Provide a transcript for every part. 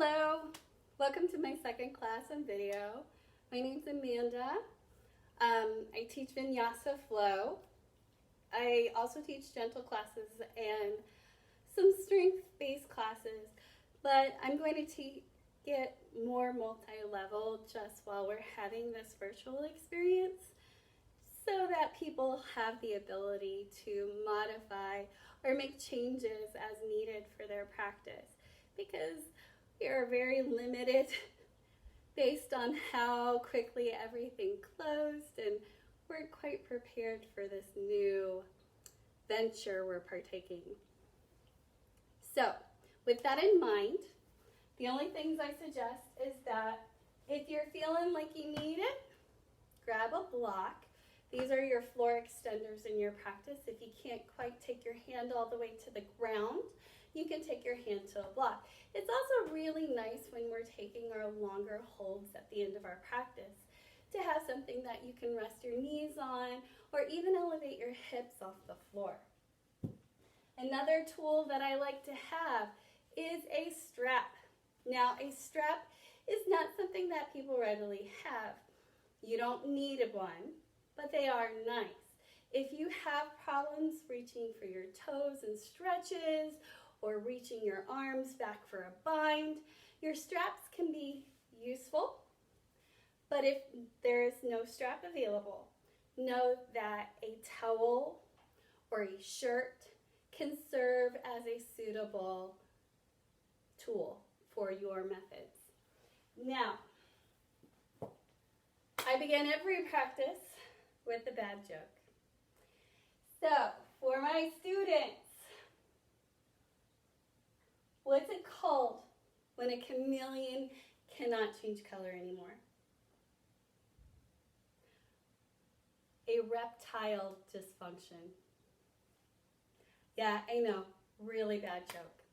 Hello, welcome to my second class on video. My name's Amanda. I teach Vinyasa Flow. I also teach gentle classes and some strength-based classes, but I'm going to get more multi-level just while we're having this virtual experience so that people have the ability to modify or make changes as needed for their practice, because we are very limited based on how quickly everything closed and weren't quite prepared for this new venture we're partaking. So with that in mind, the only things I suggest is that if you're feeling like you need it, grab a block. These are your floor extenders in your practice. If you can't quite take your hand all the way to the ground, you can take your hand to a block. It's also really nice when we're taking our longer holds at the end of our practice to have something that you can rest your knees on or even elevate your hips off the floor. Another tool that I like to have is a strap. Now, a strap is not something that people readily have. You don't need one, but they are nice. If you have problems reaching for your toes and stretches or reaching your arms back for a bind, your straps can be useful. But if there is no strap available, know that a towel or a shirt can serve as a suitable tool for your methods. Now, I begin every practice with a bad joke. So, for my students, what's it called when a chameleon cannot change color anymore? A reptile dysfunction. Yeah, I know, really bad joke.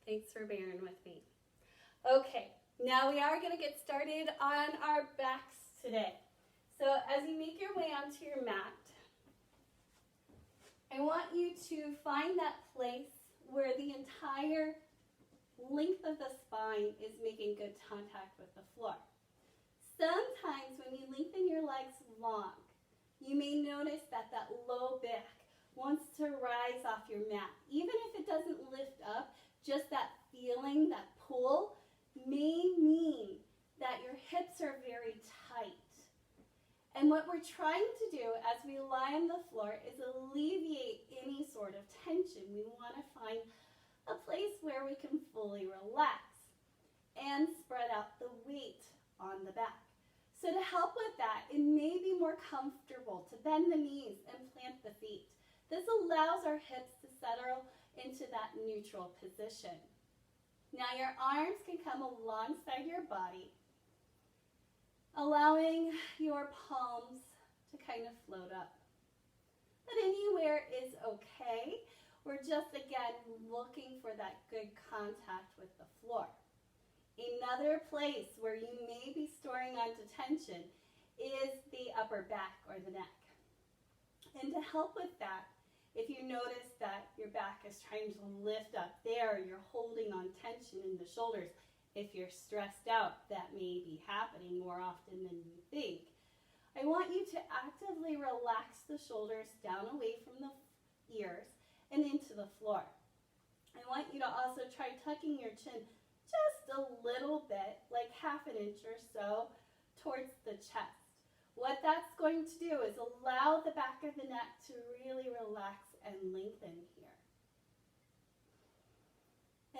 Thanks for bearing with me. Okay, now we are going to get started on our backs today. So as you make your way onto your mat, I want you to find that place where the entire length of the spine is making good contact with the floor. Sometimes when you lengthen your legs long, you may notice that that low back wants to rise off your mat. Even if it doesn't lift up, just that feeling, that pull, may mean that your hips are very tight. And what we're trying to do as we lie on the floor is alleviate any sort of tension. We want to find a place where we can fully relax and spread out the weight on the back. So to help with that, it may be more comfortable to bend the knees and plant the feet. This allows our hips to settle into that neutral position. Now your arms can come alongside your body, allowing your palms to kind of float up. But anywhere is okay. We're just, again, looking for that good contact with the floor. Another place where you may be storing onto tension is the upper back or the neck. And to help with that, if you notice that your back is trying to lift up there, you're holding on tension in the shoulders. If you're stressed out, that may be happening more often than you think. I want you to actively relax the shoulders down away from the ears and into the floor. I want you to also try tucking your chin just a little bit, like half an inch or so, towards the chest. What that's going to do is allow the back of the neck to really relax and lengthen here.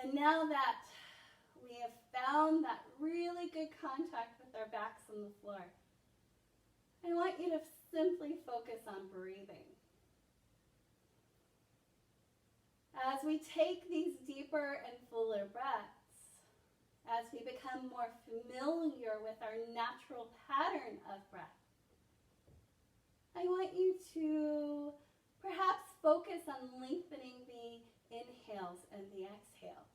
And now that we have found that really good contact with our backs on the floor, I want you to simply focus on breathing. As we take these deeper and fuller breaths, as we become more familiar with our natural pattern of breath, I want you to perhaps focus on lengthening the inhales and the exhales.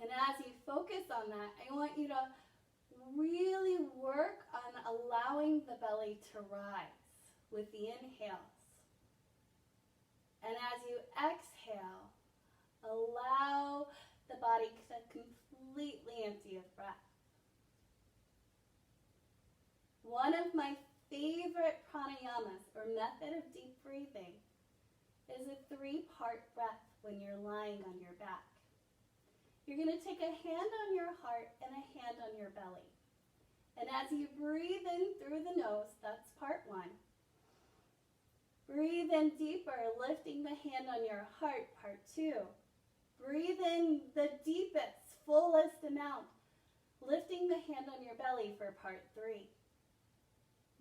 And as you focus on that, I want you to really work on allowing the belly to rise with the inhales. And as you exhale, body to completely empty of breath. One of my favorite pranayamas, or method of deep breathing, is a 3-part breath when you're lying on your back. You're going to take a hand on your heart and a hand on your belly. And as you breathe in through the nose, that's part 1. Breathe in deeper, lifting the hand on your heart, part 2. Breathe in the deepest, fullest amount, lifting the hand on your belly for part 3.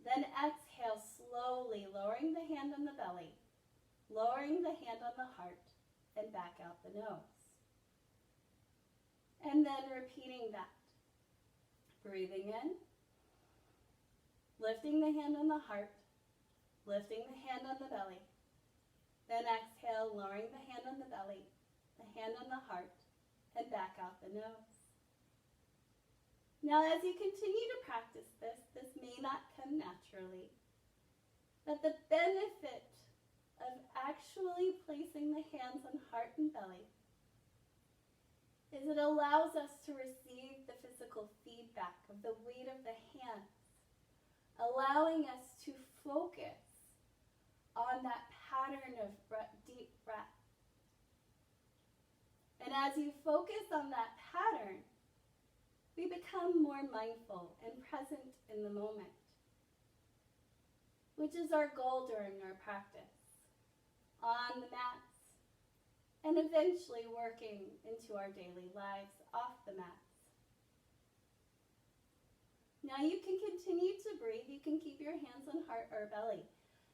Then exhale slowly, lowering the hand on the belly, lowering the hand on the heart, and back out the nose. And then repeating that. Breathing in, lifting the hand on the heart, lifting the hand on the belly. Then exhale, lowering the hand on the belly, the hand on the heart, and back out the nose. Now, as you continue to practice this may not come naturally, but the benefit of actually placing the hands on heart and belly is it allows us to receive the physical feedback of the weight of the hands, allowing us to focus on that pattern of deep breath. And as you focus on that pattern, we become more mindful and present in the moment, which is our goal during our practice, on the mats, and eventually working into our daily lives off the mats. Now you can continue to breathe. You can keep your hands on heart or belly.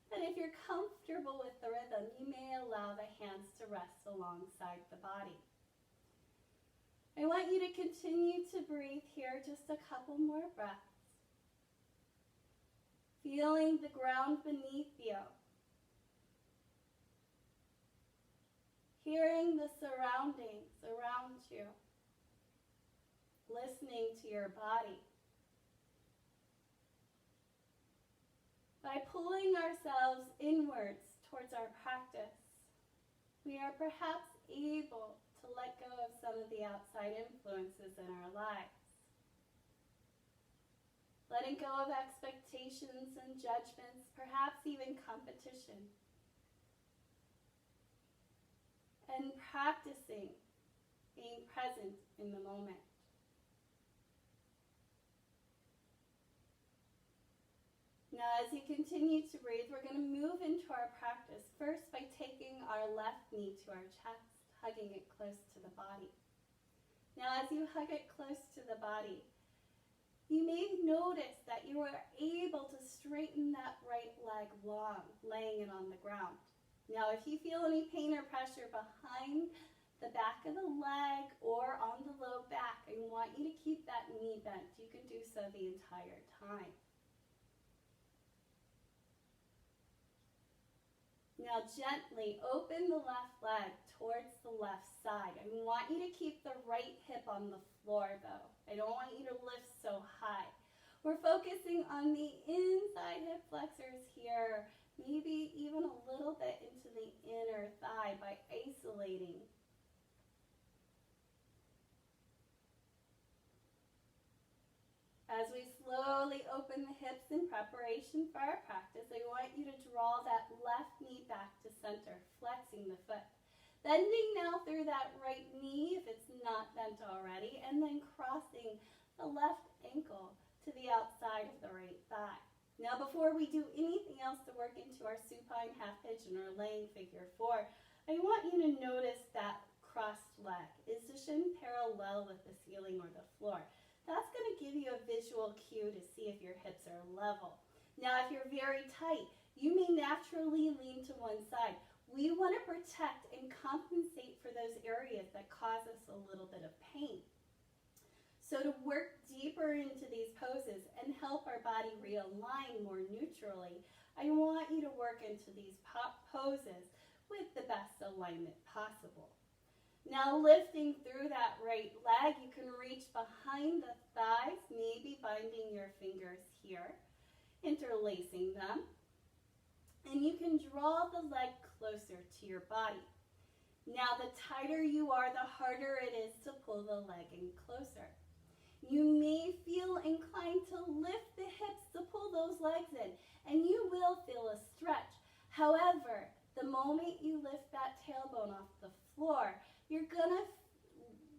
But if you're comfortable with the rhythm, you may allow the hands to rest alongside the body. I want you to continue to breathe here just a couple more breaths. Feeling the ground beneath you. Hearing the surroundings around you. Listening to your body. By pulling ourselves inwards towards our practice, we are perhaps able to let go of some of the outside influences in our lives. Letting go of expectations and judgments, perhaps even competition. And practicing being present in the moment. Now, as you continue to breathe, we're going to move into our practice first by taking our left knee to our chest, hugging it close to the body. Now, as you hug it close to the body, you may notice that you are able to straighten that right leg long, laying it on the ground. Now, if you feel any pain or pressure behind the back of the leg or on the low back, I want you to keep that knee bent. You can do so the entire time. Now, gently open the left leg towards the left side. I want you to keep the right hip on the floor, though. I don't want you to lift so high. We're focusing on the inside hip flexors here, maybe even a little bit into the inner thigh by isolating. As we slowly open the hips in preparation for our practice, I want you to draw that left knee back to center, flexing the foot. Bending now through that right knee if it's not bent already, and then crossing the left ankle to the outside of the right thigh. Now, before we do anything else to work into our supine half pigeon or laying figure 4, I want you to notice that crossed leg. Is the shin parallel with the ceiling or the floor? That's going to give you a visual cue to see if your hips are level. Now, if you're very tight, you may naturally lean to one side. We want to protect and compensate for those areas that cause us a little bit of pain. So to work deeper into these poses and help our body realign more neutrally, I want you to work into these poses with the best alignment possible. Now, lifting through that right leg, you can reach behind the thighs, maybe binding your fingers here, interlacing them, and you can draw the leg closer to your body. Now, the tighter you are, the harder it is to pull the leg in closer. You may feel inclined to lift the hips to pull those legs in, and you will feel a stretch. However, the moment you lift that tailbone off the floor, you're going to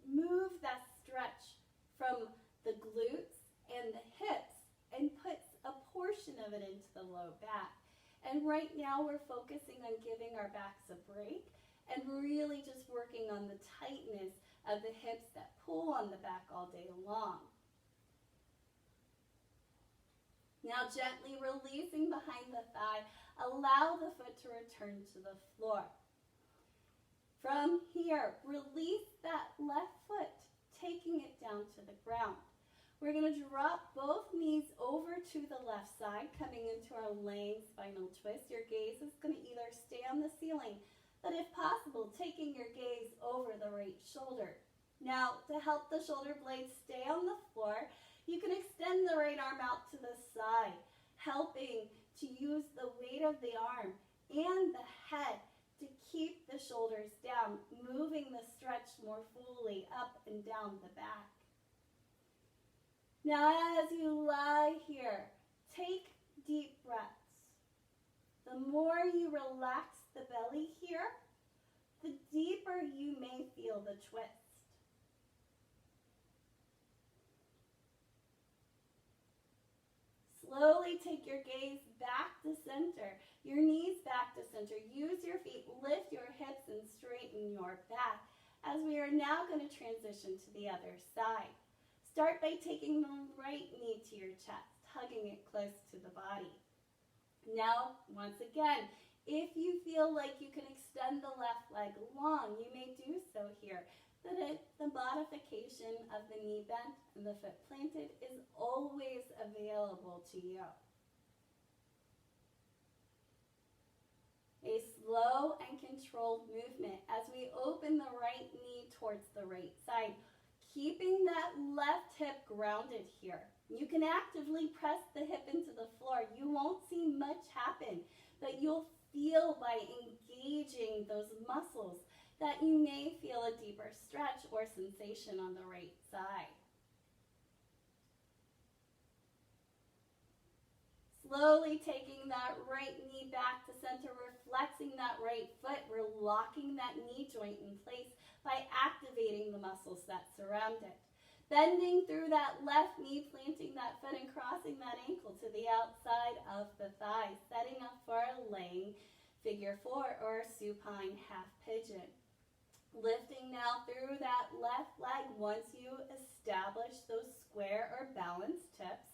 move that stretch from the glutes and the hips and puts a portion of it into the low back. And right now we're focusing on giving our backs a break and really just working on the tightness of the hips that pull on the back all day long. Now gently releasing behind the thigh, allow the foot to return to the floor. From here, release that left foot, taking it down to the ground. We're going to drop both knees over to the left side, coming into our laying spinal twist. Your gaze is going to either stay on the ceiling, but if possible, taking your gaze over the right shoulder. Now, to help the shoulder blades stay on the floor, you can extend the right arm out to the side, helping to use the weight of the arm and the head to keep the shoulders down, moving the stretch more fully up and down the back. Now, as you lie here, take deep breaths. The more you relax the belly here, the deeper you may feel the twist. Slowly take your gaze back to center, your knees back to center. Use your feet, lift your hips, and straighten your back as we are now going to transition to the other side. Start by taking the right knee to your chest, hugging it close to the body. Now, once again, if you feel like you can extend the left leg long, you may do so here. The modification of the knee bent and the foot planted is always available to you. A slow and controlled movement as we open the right knee towards the right side, keeping that left hip grounded here. You can actively press the hip into the floor. You won't see much happen, but you'll feel by engaging those muscles that you may feel a deeper stretch or sensation on the right side. Slowly taking that right knee back to center, flexing that right foot, we're locking that knee joint in place by activating the muscles that surround it. Bending through that left knee, planting that foot and crossing that ankle to the outside of the thigh, setting up for a laying figure 4 or supine half pigeon. Lifting now through that left leg once you establish those square or balanced tips.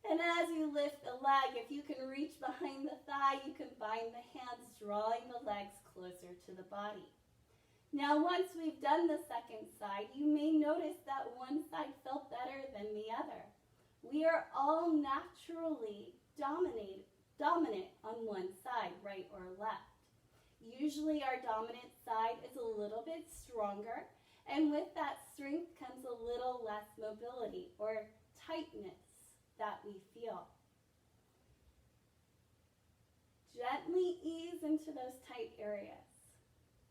And as you lift the leg, if you can reach behind the thigh, you can bind the hands, drawing the legs closer to the body. Now, once we've done the second side, you may notice that one side felt better than the other. We are all naturally dominant on one side, right or left. Usually our dominant side is a little bit stronger, and with that strength comes a little less mobility or tightness that we feel. Gently ease into those tight areas.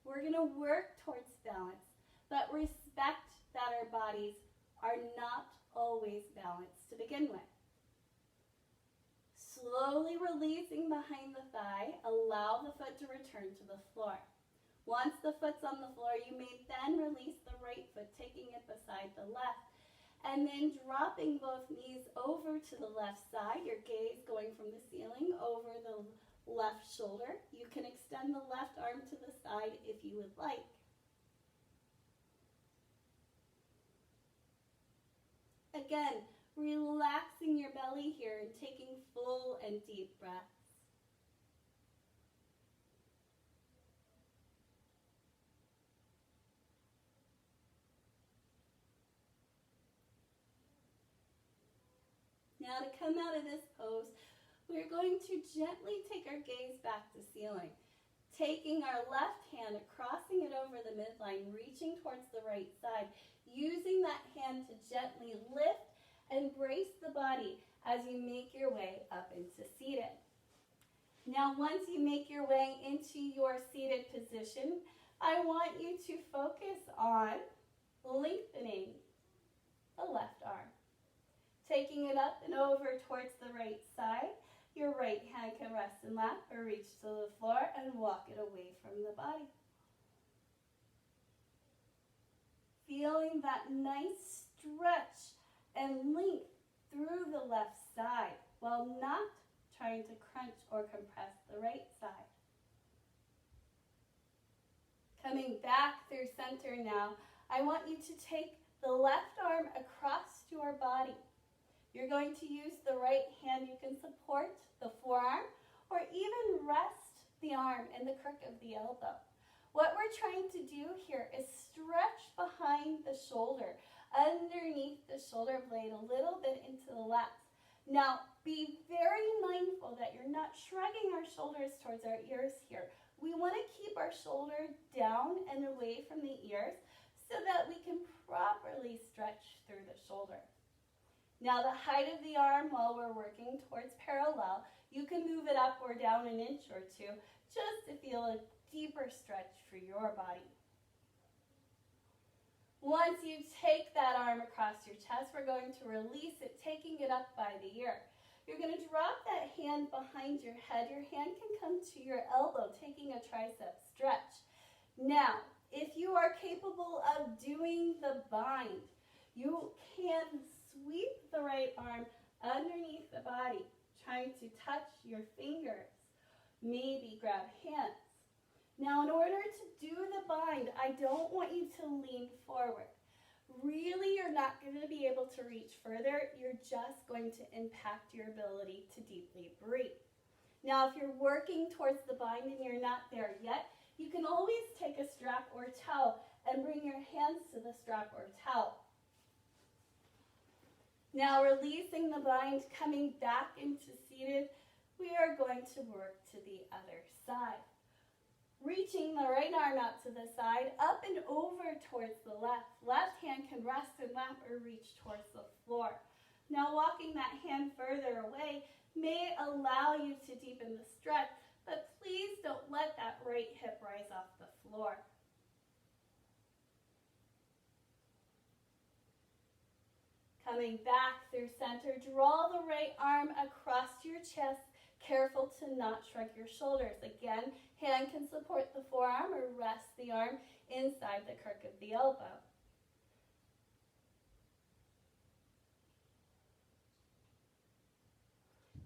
We're going to work towards balance, but respect that our bodies are not always balanced to begin with. Slowly releasing behind the thigh, allow the foot to return to the floor. Once the foot's on the floor, you may then release the right foot, taking it beside the left, and then dropping both knees over to the left side, your gaze going from the ceiling over the left shoulder. You can extend the left arm to the side if you would like. Again, relaxing your belly here and taking full and deep breaths. Now to come out of this pose, we're going to gently take our gaze back to ceiling, taking our left hand, crossing it over the midline, reaching towards the right side, using that hand to gently lift and brace the body as you make your way up into seated. Now, once you make your way into your seated position, I want you to focus on lengthening the left arm. Taking it up and over towards the right side. Your right hand can rest in lap or reach to the floor and walk it away from the body. Feeling that nice stretch and length through the left side while not trying to crunch or compress the right side. Coming back through center now, I want you to take the left arm across your body. You're going to use the right hand. You can support the forearm or even rest the arm in the crook of the elbow. What we're trying to do here is stretch behind the shoulder, underneath the shoulder blade, a little bit into the lats. Now, be very mindful that you're not shrugging our shoulders towards our ears here. We want to keep our shoulder down and away from the ears so that we can properly stretch through the shoulder. Now, the height of the arm while we're working towards parallel, you can move it up or down an inch or two just to feel a deeper stretch for your body. Once you take that arm across your chest, we're going to release it, taking it up by the ear. You're going to drop that hand behind your head. Your hand can come to your elbow, taking a tricep stretch. Now, if you are capable of doing the bind, you can sweep the right arm underneath the body, trying to touch your fingers, maybe grab hands. Now, in order to do the bind, I don't want you to lean forward. Really, you're not going to be able to reach further. You're just going to impact your ability to deeply breathe. Now, if you're working towards the bind and you're not there yet, you can always take a strap or towel and bring your hands to the strap or towel. Now, releasing the bind, coming back into seated, we are going to work to the other side. Reaching the right arm out to the side, up and over towards the left. Left hand can rest in lap or reach towards the floor. Now, walking that hand further away may allow you to deepen the stretch, but please don't let that right hip rise off the floor. Coming back through center, draw the right arm across your chest, careful to not shrug your shoulders. Again, hand can support the forearm or rest the arm inside the crook of the elbow.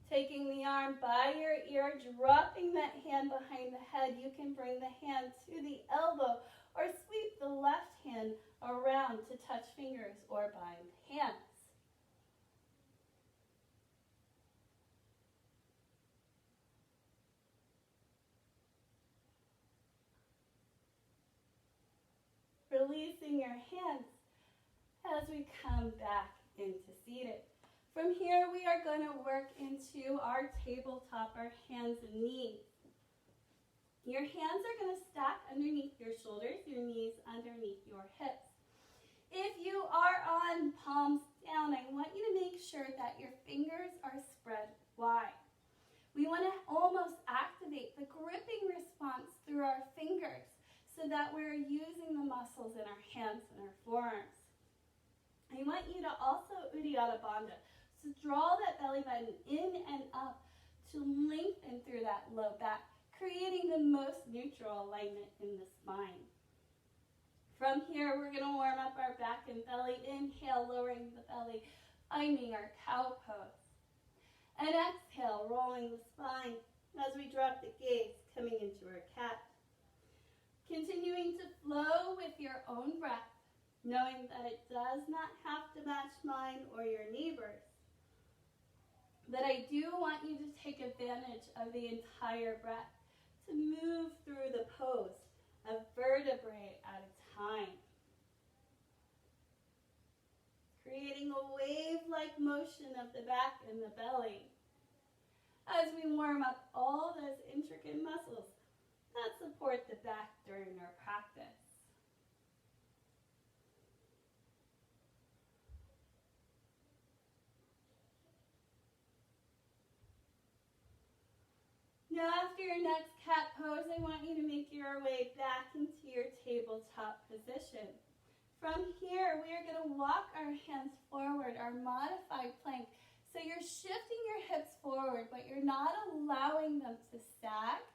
Taking the arm by your ear, dropping that hand behind the head, you can bring the hand to the elbow or sweep the left hand around to touch fingers or bind hands. Releasing your hands as we come back into seated. From here, we are going to work into our tabletop, our hands and knees. Your hands are going to stack underneath your shoulders, your knees underneath your hips. If you are on palms down, I want you to make sure that your fingers are spread wide. We want to almost activate the gripping response through our fingers so that we're using the muscles in our hands and our forearms. I want you to also Uddiyana Bandha. So draw that belly button in and up to lengthen through that low back, creating the most neutral alignment in the spine. From here, we're going to warm up our back and belly. Inhale, lowering the belly, finding our cow pose. And exhale, rolling the spine as we drop the gaze, coming into our cat. Continuing to flow with your own breath, knowing that it does not have to match mine or your neighbor's. But I do want you to take advantage of the entire breath to move through the pose, a vertebrae at a time. Creating a wave-like motion of the back and the belly as we warm up all those intricate muscles that support the back during our practice. Now, after your next cat pose, I want you to make your way back into your From here, we are going to walk our hands forward, our modified plank. So you're shifting your hips forward, but you're not allowing them to sag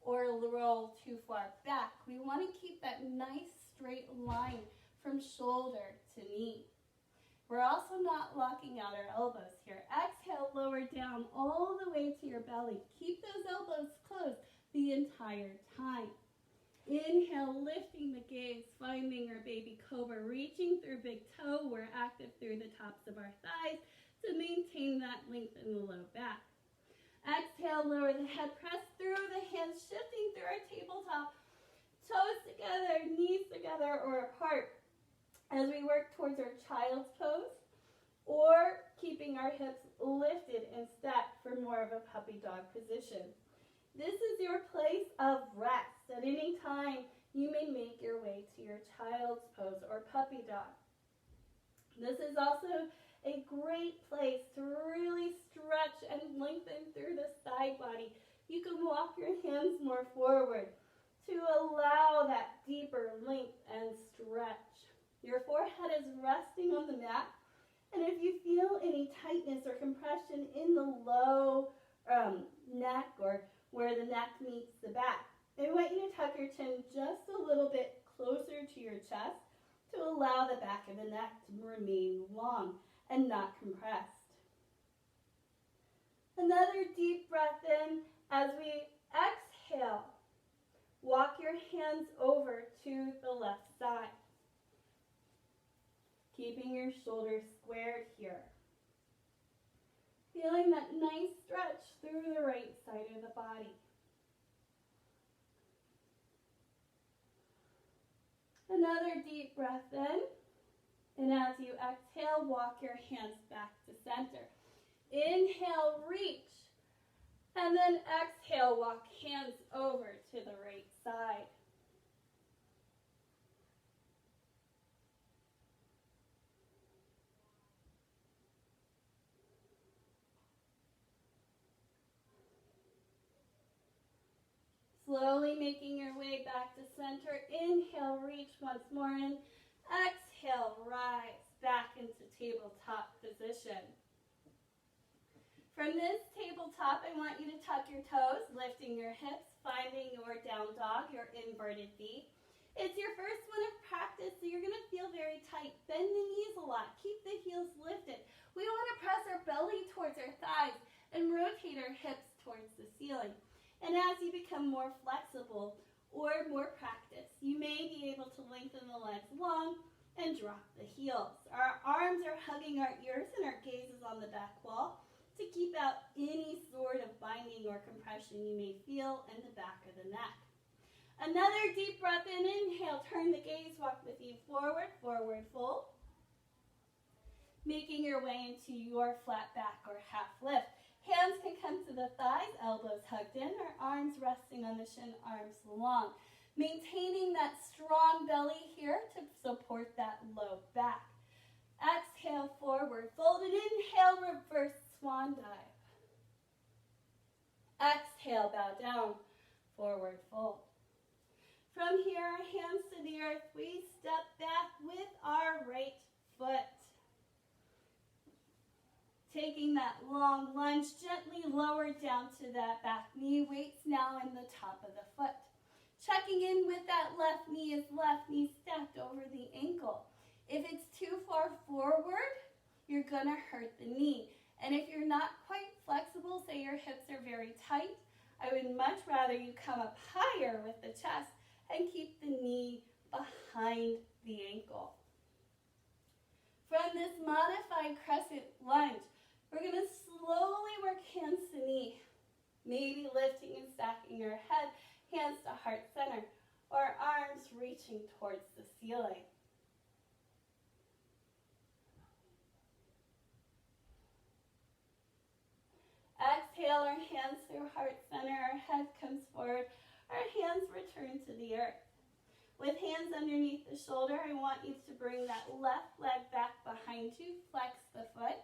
or roll too far back. We want to keep that nice straight line from shoulder to knee. We're also not locking out our elbows here. Exhale, lower down all the way to your belly. Keep those elbows closed the entire time. Inhale, lifting the gaze, finding our baby cobra, reaching through big toe. We're active through the tops of our thighs to maintain that length in the low back. Exhale, lower the head, press through the hands, shifting through our tabletop. Toes together, knees together or apart as we work towards our child's pose, or keeping our hips lifted and stacked for more of a puppy dog position. This is your place of rest. At any time, you may make your way to your child's pose or puppy dog. This is also a great place to really stretch and lengthen through the side body. You can walk your hands more forward to allow that deeper length and stretch. Your forehead is resting on the mat, and if you feel any tightness or compression in the low neck or where the neck meets the back, I want you to tuck your chin just a little bit closer to your chest to allow the back of the neck to remain long and not compressed. Another deep breath in as we exhale. Walk your hands over to the left side, keeping your shoulders squared here. Feeling that nice stretch through the right side of the body. Another deep breath in, and as you exhale, walk your hands back to center. Inhale, reach, and then exhale, walk hands over to the right side. Slowly making your way back to center. Inhale, reach once more in. Exhale, rise back into tabletop position. From this tabletop, I want you to tuck your toes, lifting your hips, finding your down dog, your inverted V. It's your first one of practice, so you're going to feel very tight. Bend the knees a lot. Keep the heels lifted. We want to press our belly towards our thighs and rotate our hips towards the ceiling. And as you become more flexible or more practice, you may be able to lengthen the legs long and drop the heels. Our arms are hugging our ears and our gaze is on the back wall to keep out any sort of binding or compression you may feel in the back of the neck. Another deep breath in, inhale, turn the gaze, walk the feet forward, forward fold. Making your way into your flat back or half lift. Hands can come to the thighs, elbows hugged in, or arms resting on the shin, arms long. Maintaining that strong belly here to support that low back. Exhale, forward fold, and inhale, reverse swan dive. Exhale, bow down, forward fold. From here, our hands to the earth, we step back with our right foot. Taking that long lunge, gently lower down to that back knee. Weights now in the top of the foot. Checking in with that left knee is left knee stacked over the ankle. If it's too far forward, you're going to hurt the knee. And if you're not quite flexible, say your hips are very tight, I would much rather you come up higher with the chest and keep the knee behind the ankle. From this modified crescent lunge, we're going to slowly work hands to knee, maybe lifting and stacking your head, hands to heart center, or arms reaching towards the ceiling. Exhale, our hands through heart center, our head comes forward, our hands return to the earth. With hands underneath the shoulder, I want you to bring that left leg back behind you, flex the foot,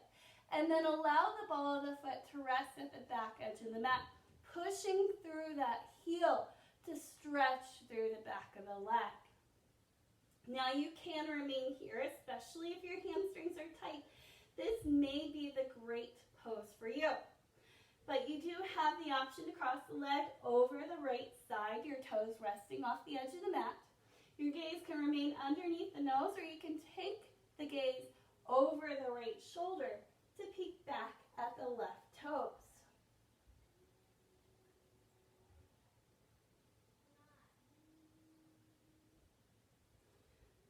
and then allow the ball of the foot to rest at the back edge of the mat, pushing through that heel to stretch through the back of the leg. Now you can remain here, especially if your hamstrings are tight. This may be the great pose for you. But you do have the option to cross the leg over the right side, your toes resting off the edge of the mat. Your gaze can remain underneath the nose, or you can take the gaze over the right shoulder to peek back at the left toes.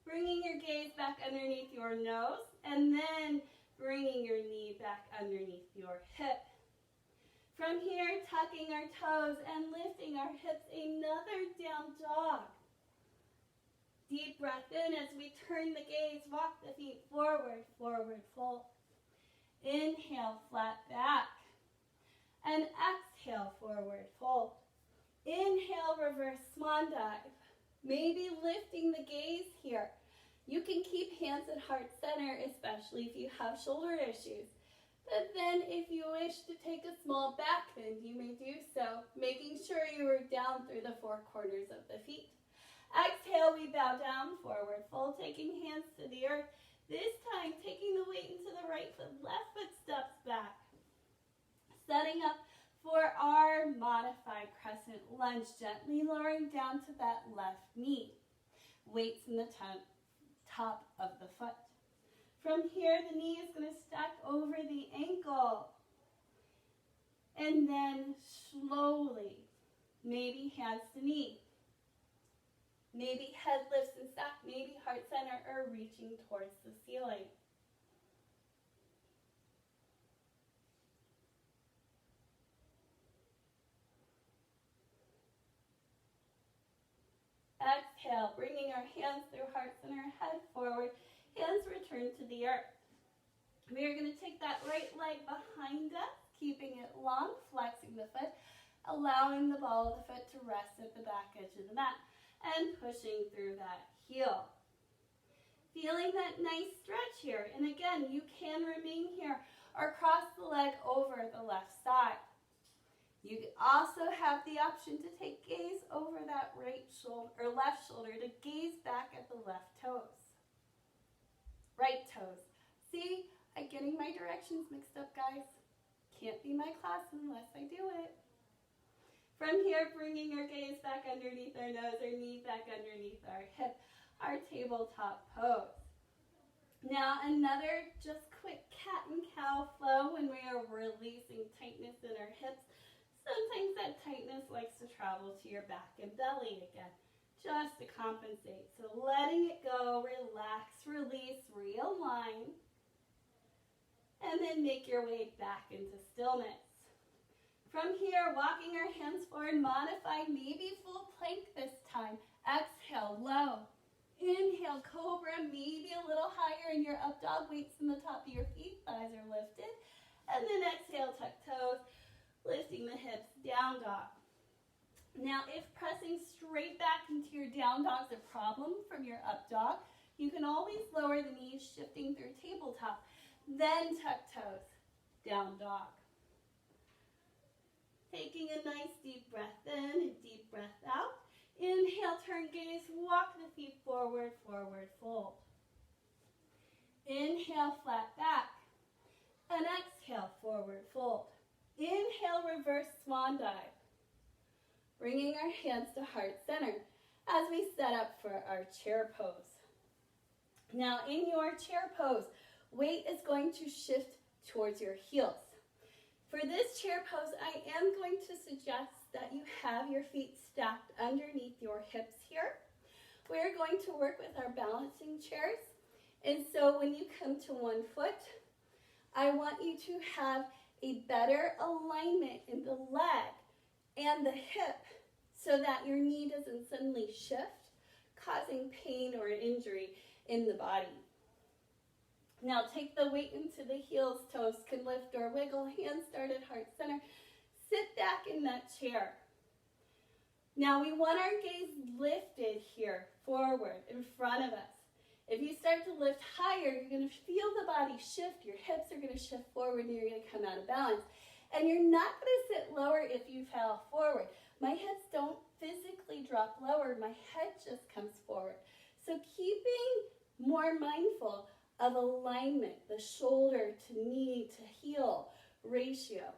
Bringing your gaze back underneath your nose, and then bringing your knee back underneath your hip. From here, tucking our toes and lifting our hips, another down dog. Deep breath in as we turn the gaze, walk the feet forward, forward fold. Inhale, flat back. And exhale, forward fold. Inhale, reverse swan dive. Maybe lifting the gaze here. You can keep hands at heart center, especially if you have shoulder issues. But then if you wish to take a small back bend, you may do so, making sure you are down through the four corners of the feet. Exhale, we bow down, forward fold, taking hands to the earth. This time, taking the weight into the right foot, left foot steps back. Setting up for our modified crescent lunge, gently lowering down to that left knee. Weights in the top of the foot. From here, the knee is going to stack over the ankle. And then slowly, maybe hands to knee. Maybe head lifts and stack, maybe heart center, or reaching towards the ceiling. Exhale, bringing our hands through heart center, head forward. Hands return to the earth. We are going to take that right leg behind us, keeping it long, flexing the foot, allowing the ball of the foot to rest at the back edge of the mat, and pushing through that heel. Feeling that nice stretch here. And again, you can remain here or cross the leg over the left side. You also have the option to take gaze over that right shoulder or left shoulder to gaze back at the left toes. Right toes. See, I'm getting my directions mixed up, guys. Can't be my class unless I do it. From here, bringing our gaze back underneath our nose, our knee back underneath our hip, our tabletop pose. Now, another just quick cat and cow flow when we are releasing tightness in our hips. Sometimes that tightness likes to travel to your back and belly again, just to compensate. So letting it go, relax, release, realign, and then make your way back into stillness. From here, walking our hands forward, modified, maybe full plank this time. Exhale, low. Inhale, cobra, maybe a little higher in your up dog, weights in the top of your feet, thighs are lifted. And then exhale, tuck toes, lifting the hips, down dog. Now, if pressing straight back into your down dog is a problem from your up dog, you can always lower the knees, shifting through tabletop. Then tuck toes, down dog. Taking a nice deep breath in and deep breath out. Inhale, turn gaze, walk the feet forward, forward fold. Inhale, flat back. And exhale, forward fold. Inhale, reverse swan dive. Bringing our hands to heart center as we set up for our chair pose. Now, in your chair pose, weight is going to shift towards your heels. For this chair pose, I am going to suggest that you have your feet stacked underneath your hips here. We're going to work with our balancing chairs. And so when you come to one foot, I want you to have a better alignment in the leg and the hip so that your knee doesn't suddenly shift, causing pain or injury in the body. Now take the weight into the heels, toes can lift or wiggle, hands start at heart center. Sit back in that chair. Now we want our gaze lifted here, forward, in front of us. If you start to lift higher, you're going to feel the body shift. Your hips are going to shift forward and you're going to come out of balance. And you're not going to sit lower if you fell forward. My hips don't physically drop lower. My head just comes forward. So keeping more mindful of alignment, the shoulder to knee to heel ratio.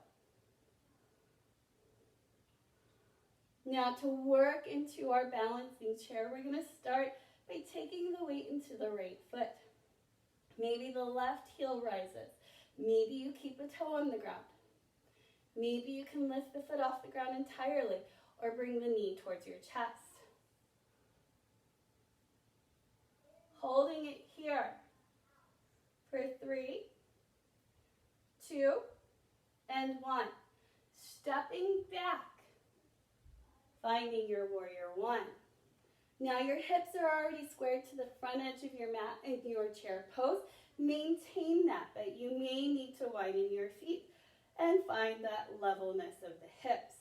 Now to work into our balancing chair, we're going to start by taking the weight into the right foot. Maybe the left heel rises. Maybe you keep a toe on the ground. Maybe you can lift the foot off the ground entirely or bring the knee towards your chest. Holding it here for 3, 2, and 1. Stepping back, finding your warrior 1. Now your hips are already squared to the front edge of your mat in your chair pose. Maintain that, but you may need to widen your feet and find that levelness of the hips.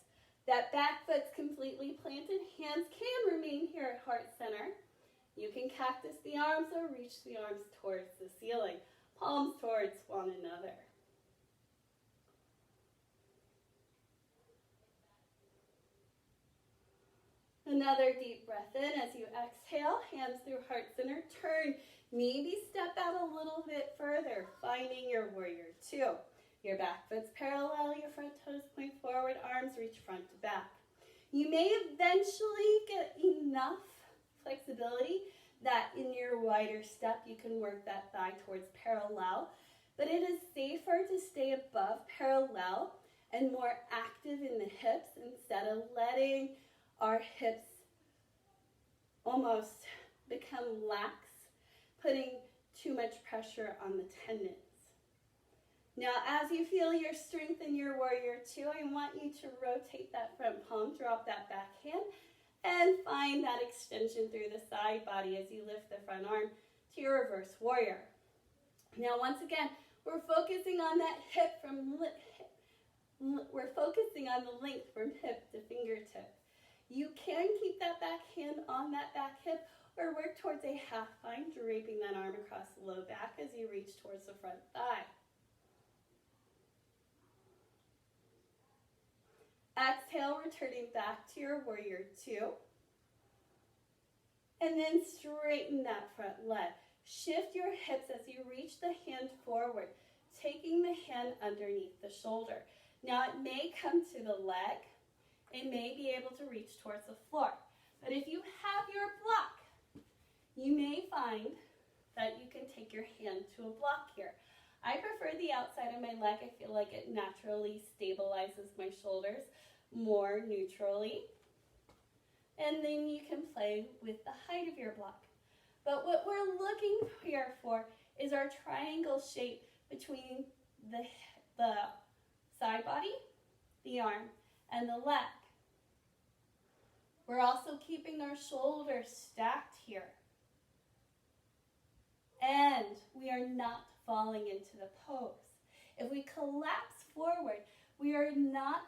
That back foot's completely planted. Hands can remain here at heart center. You can cactus the arms or reach the arms towards the ceiling, palms towards one another. Another deep breath in as you exhale, hands through heart center, turn, maybe step out a little bit further, finding your warrior 2. Your back foot's parallel, your front toes point forward, arms reach front to back. You may eventually get enough flexibility that in your wider step you can work that thigh towards parallel, but it is safer to stay above parallel and more active in the hips instead of letting our hips almost become lax, putting too much pressure on the tendons. Now, as you feel your strength in your warrior 2, I want you to rotate that front palm, drop that back hand, and find that extension through the side body as you lift the front arm to your reverse warrior. Now, once again, we're focusing on that hip we're focusing on the length from hip to fingertip. You can keep that back hand on that back hip or work towards a half bind, draping that arm across the low back as you reach towards the front thigh. Exhale, returning back to your warrior 2. And then straighten that front leg. Shift your hips as you reach the hand forward, taking the hand underneath the shoulder. Now it may come to the leg. It may be able to reach towards the floor. But if you have your block, you may find that you can take your hand to a block here. I prefer the outside of my leg. I feel like it naturally stabilizes my shoulders more neutrally. And then you can play with the height of your block. But what we're looking here for is our triangle shape between the side body, the arm, and the leg. We're also keeping our shoulders stacked here. And we are not falling into the pose. If we collapse forward, we are not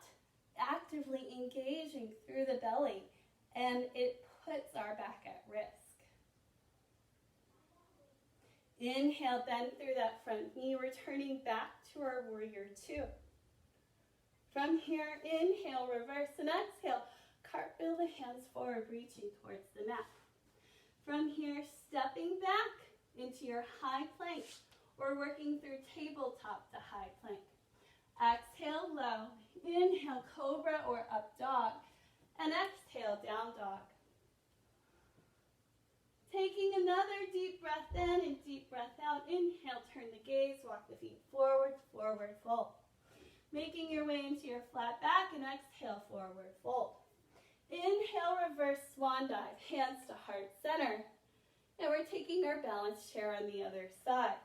actively engaging through the belly, and it puts our back at risk. Inhale, bend through that front knee, returning back to our warrior 2. From here, inhale, reverse, and exhale. Cartwheel the hands forward, reaching towards the mat. From here, stepping back into your high plank or working through tabletop to high plank. Exhale, low. Inhale, cobra or up dog. And exhale, down dog. Taking another deep breath in and deep breath out. Inhale, turn the gaze, walk the feet forward, forward fold. Making your way into your flat back and exhale, forward fold. Inhale, reverse swan dive, hands to heart center. And we're taking our balance chair on the other side.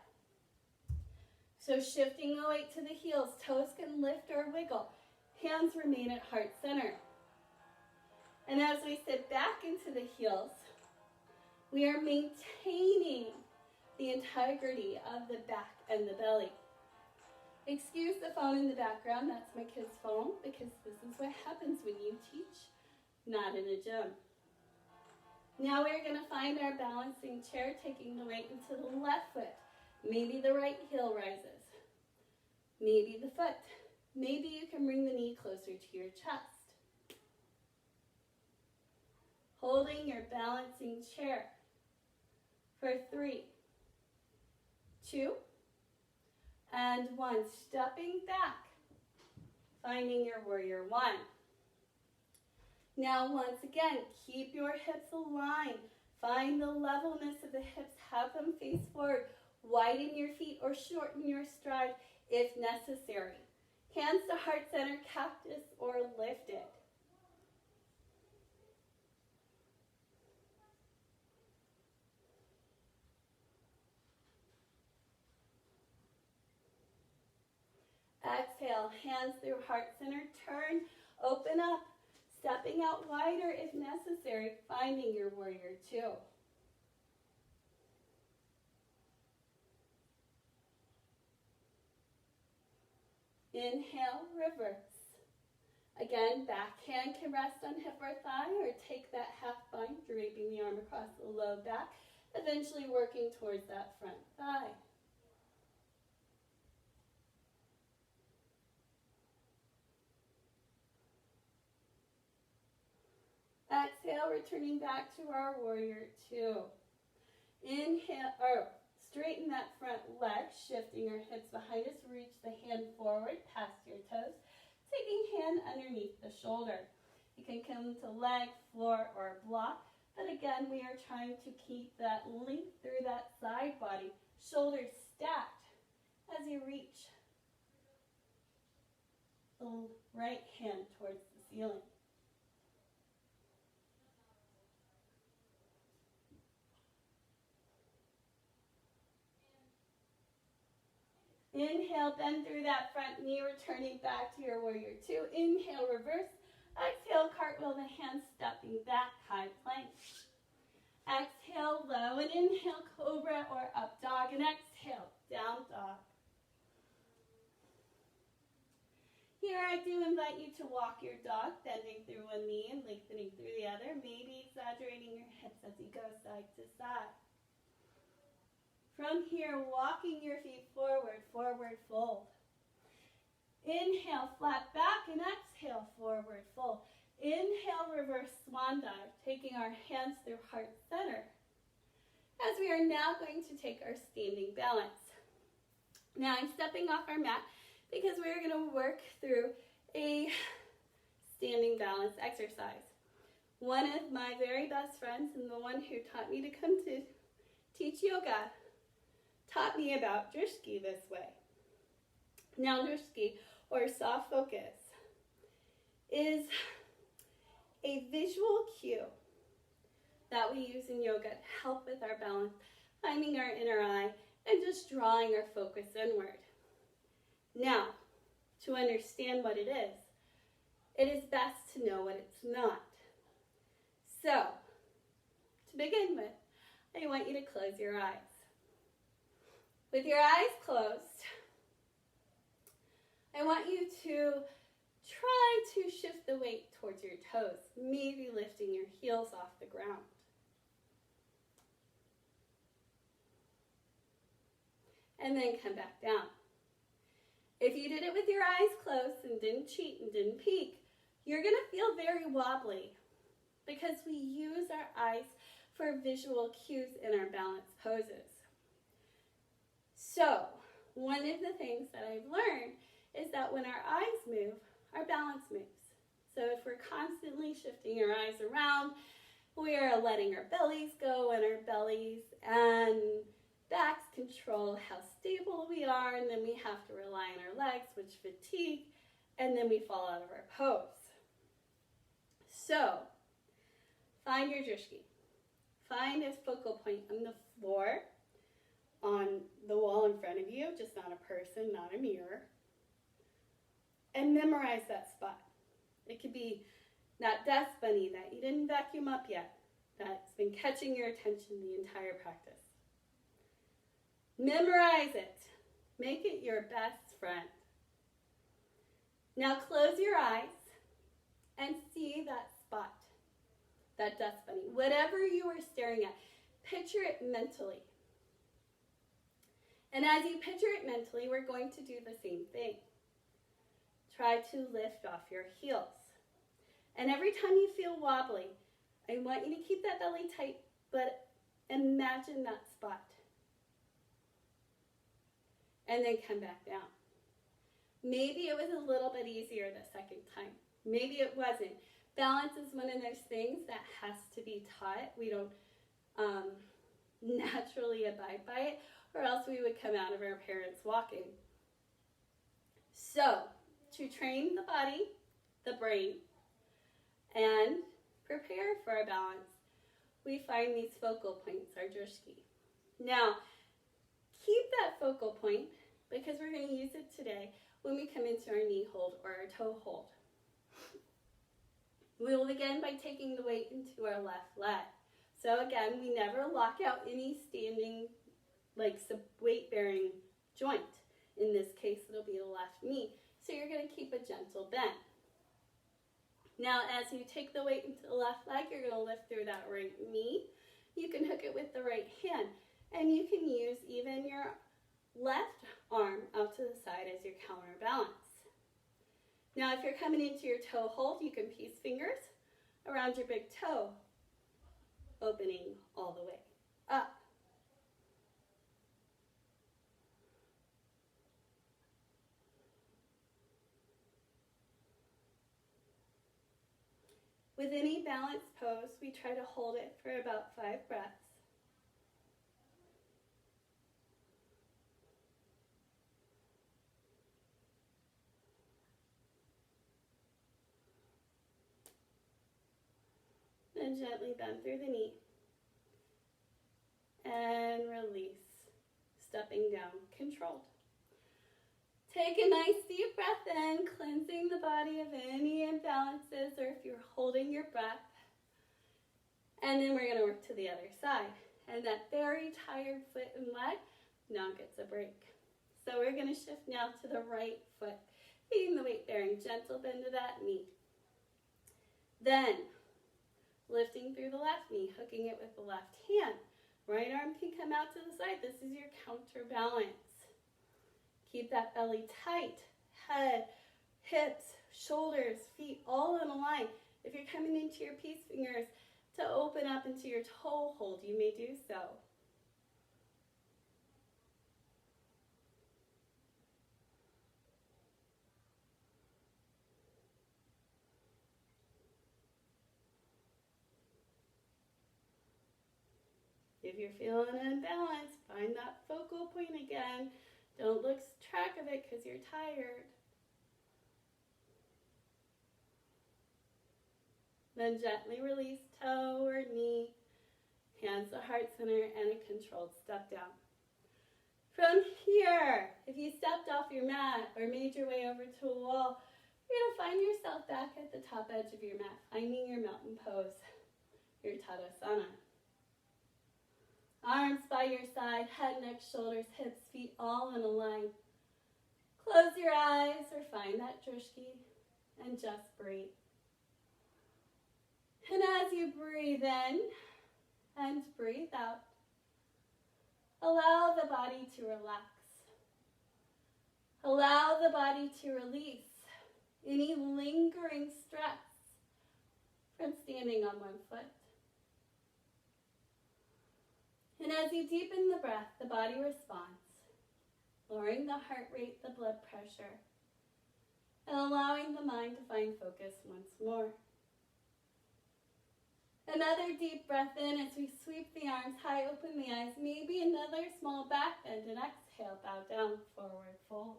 So shifting the weight to the heels, toes can lift or wiggle. Hands remain at heart center. And as we sit back into the heels, we are maintaining the integrity of the back and the belly. Excuse the phone in the background, that's my kid's phone, because this is what happens when you teach, not in a gym. Now we're going to find our balancing chair, taking the weight into the left foot. Maybe the right heel rises. Maybe the foot. Maybe you can bring the knee closer to your chest. Holding your balancing chair. For 3, 2, and 1. Stepping back, finding your warrior 1. Now once again, keep your hips aligned. Find the levelness of the hips. Have them face forward. Widen your feet or shorten your stride if necessary. Hands to heart center, cactus or lifted. Exhale, hands through heart center, turn, open up, stepping out wider if necessary, finding your warrior 2. Inhale, reverse. Again, back hand can rest on hip or thigh, or take that half bind, draping the arm across the low back, eventually working towards that front thigh. Exhale, returning back to our warrior 2. Inhale, or straighten that front leg, shifting our hips behind us. Reach the hand forward past your toes, taking hand underneath the shoulder. You can come to leg, floor, or block, but again, we are trying to keep that length through that side body. Shoulders stacked as you reach the right hand towards the ceiling. Inhale, bend through that front knee, returning back to your warrior 2. Inhale, reverse. Exhale, cartwheel the hands, stepping back, high plank. Exhale, low, and inhale, cobra or up dog, and exhale, down dog. Here I do invite you to walk your dog, bending through one knee and lengthening through the other, maybe exaggerating your hips as you go side to side. From here, walking your feet forward, forward fold. Inhale, flat back, and exhale, forward fold. Inhale, reverse swan dive, taking our hands through heart center. As we are now going to take our standing balance. Now I'm stepping off our mat because we're going to work through a standing balance exercise. One of my very best friends, and the one who taught me to come to teach yoga, taught me about drishti this way. Now drishti, or soft focus, is a visual cue that we use in yoga to help with our balance, finding our inner eye, and just drawing our focus inward. Now, to understand what it is best to know what it's not. So, to begin with, I want you to close your eyes. With your eyes closed, I want you to try to shift the weight towards your toes, maybe lifting your heels off the ground. And then come back down. If you did it with your eyes closed and didn't cheat and didn't peek, you're going to feel very wobbly because we use our eyes for visual cues in our balance poses. So, one of the things that I've learned is that when our eyes move, our balance moves. So if we're constantly shifting our eyes around, we are letting our bellies go, and our bellies and backs control how stable we are, and then we have to rely on our legs, which fatigue, and then we fall out of our pose. So, find your drishti. Find a focal point on the floor, on the wall in front of you, just not a person, not a mirror, and memorize that spot. It could be that dust bunny that you didn't vacuum up yet, that's been catching your attention the entire practice. Memorize it. Make it your best friend. Now close your eyes and see that spot, that dust bunny. Whatever you are staring at, picture it mentally. And as you picture it mentally, we're going to do the same thing. Try to lift off your heels. And every time you feel wobbly, I want you to keep that belly tight, Imagine that spot. And then come back down. Maybe it was a little bit easier the second time. Maybe it wasn't. Balance is one of those things that has to be taught. We don't naturally abide by it, or else we would come out of our parents walking. So, to train the body, the brain, and prepare for our balance, we find these focal points, our drishti. Now, keep that focal point, because we're going to use it today when we come into our knee hold or our toe hold. We will begin by taking the weight into our left leg. So again, we never lock out any standing, like weight-bearing joint. In this case, it'll be the left knee. So you're going to keep a gentle bend. Now, as you take the weight into the left leg, you're going to lift through that right knee. You can hook it with the right hand. And you can use even your left arm out to the side as your counterbalance. Now, if you're coming into your toe hold, you can piece fingers around your big toe, opening all the way up. With any balanced pose, we try to hold it for about 5 breaths. Then gently bend through the knee. And release, stepping down, controlled. Take a nice deep breath in, cleansing the body of any imbalances or if you're holding your breath. And then we're going to work to the other side. And that very tired foot and leg now gets a break. So we're going to shift now to the right foot, feeding the weight bearing, gentle bend to that knee. Then, lifting through the left knee, hooking it with the left hand. Right arm can come out to the side. This is your counterbalance. Keep that belly tight. Head, hips, shoulders, feet all in a line. If you're coming into your peace fingers to open up into your toe hold, you may do so. If you're feeling unbalanced, find that focal point again. Don't lose track of it because you're tired. Then gently release toe or knee, hands to heart center, and a controlled step down. From here, if you stepped off your mat or made your way over to a wall, you're going to find yourself back at the top edge of your mat, finding your mountain pose, your Tadasana. Arms by your side, head, neck, shoulders, hips, feet all in a line. Close your eyes or find that drishti and just breathe. And as you breathe in and breathe out, allow the body to relax. Allow the body to release any lingering stress from standing on one foot. And as you deepen the breath, the body responds, lowering the heart rate, the blood pressure, and allowing the mind to find focus once more. Another deep breath in as we sweep the arms high, open the eyes, maybe another small back bend, and exhale, bow down, forward fold.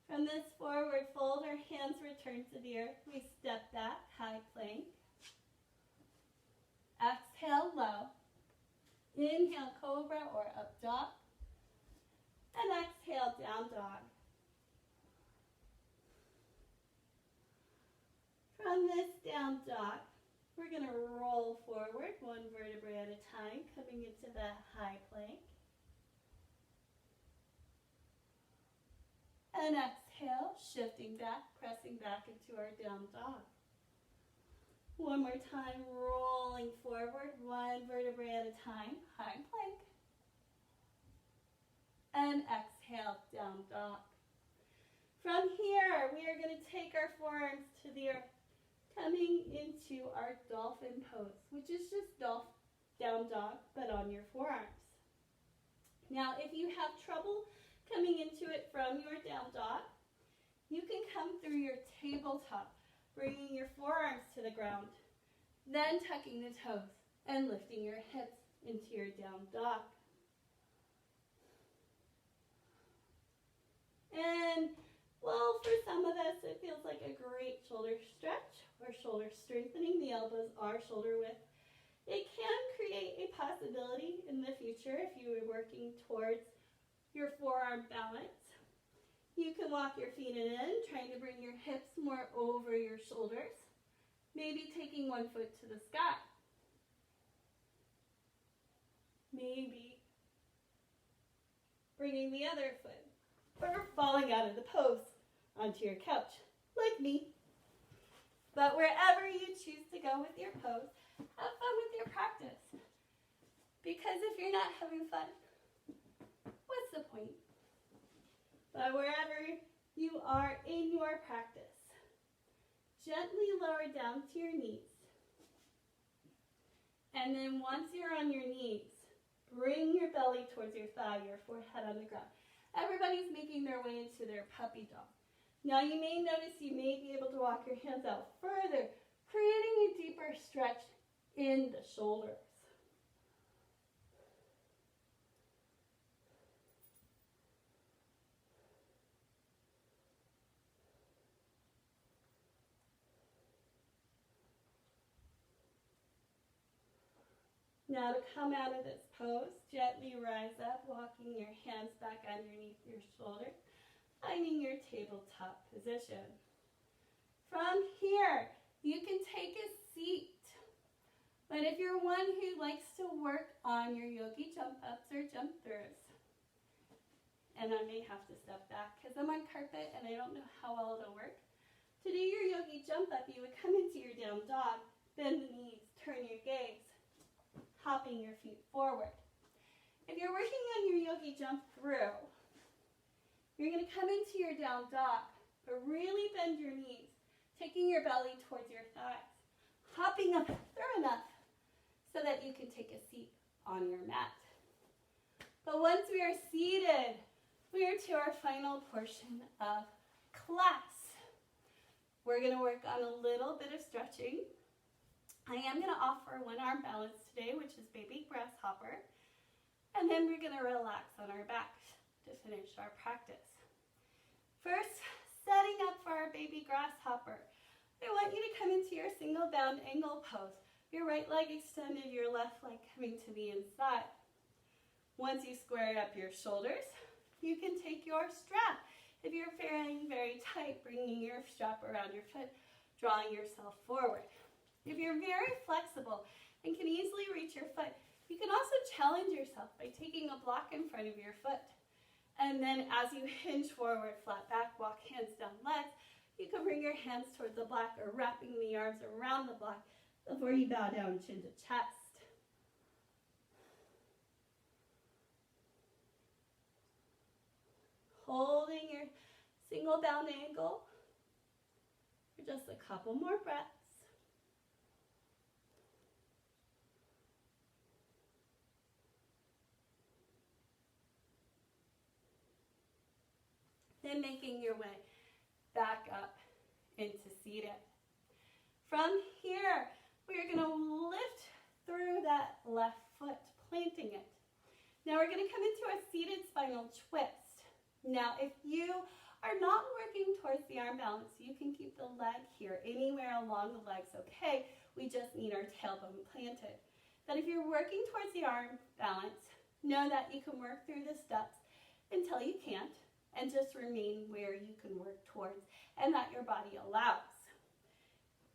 From this forward fold, our hands return to the earth. We step back, high plank. Exhale, low. Inhale, cobra or up dog. And exhale, down dog. From this down dog, we're going to roll forward one vertebrae at a time, coming into the high plank. And exhale, shifting back, pressing back into our down dog. One more time, rolling forward, one vertebrae at a time, high plank. And exhale, down dog. From here, we are going to take our forearms to the earth, coming into our dolphin pose, which is just down dog, but on your forearms. Now, if you have trouble coming into it from your down dog, you can come through your tabletop, bringing your forearms to the ground, then tucking the toes and lifting your hips into your down dog. And, well, for some of us, it feels like a great shoulder stretch or shoulder strengthening. The elbows are shoulder width. It can create a possibility in the future if you were working towards your forearm balance. You can walk your feet in, trying to bring your hips more over your shoulders, maybe taking one foot to the sky. Maybe bringing the other foot, or falling out of the pose onto your couch, like me. But wherever you choose to go with your pose, have fun with your practice. Because if you're not having fun, what's the point? But wherever you are in your practice, gently lower down to your knees. And then once you're on your knees, bring your belly towards your thigh, your forehead on the ground. Everybody's making their way into their puppy dog. Now you may notice you may be able to walk your hands out further, creating a deeper stretch in the shoulders. Now to come out of this pose, gently rise up, walking your hands back underneath your shoulders, finding your tabletop position. From here, you can take a seat. But if you're one who likes to work on your yogi jump ups or jump throughs, and I may have to step back because I'm on carpet and I don't know how well it'll work. To do your yogi jump up, you would come into your down dog, bend the knees, turn your gaze, hopping your feet forward. If you're working on your yogi jump through, you're going to come into your down dog, but really bend your knees, taking your belly towards your thighs, hopping up through enough so that you can take a seat on your mat. But once we are seated, we are to our final portion of class. We're going to work on a little bit of stretching. I am going to offer one arm balance today, which is baby grasshopper. And then we're going to relax on our backs to finish our practice. First, setting up for our baby grasshopper. I want you to come into your single bound angle pose. Your right leg extended, your left leg coming to the inside. Once you square up your shoulders, you can take your strap. If you're feeling very tight, bringing your strap around your foot, drawing yourself forward. If you're very flexible and can easily reach your foot, you can also challenge yourself by taking a block in front of your foot. And then as you hinge forward, flat back, walk hands down legs, you can bring your hands towards the block or wrapping the arms around the block before you bow down chin to chest. Holding your single bound angle for just a couple more breaths. Then making your way back up into seated. From here, we're going to lift through that left foot, planting it. Now we're going to come into a seated spinal twist. Now if you are not working towards the arm balance, you can keep the leg here, anywhere along the legs, okay? We just need our tailbone planted. But if you're working towards the arm balance, know that you can work through the steps until you can't, and just remain where you can work towards and that your body allows.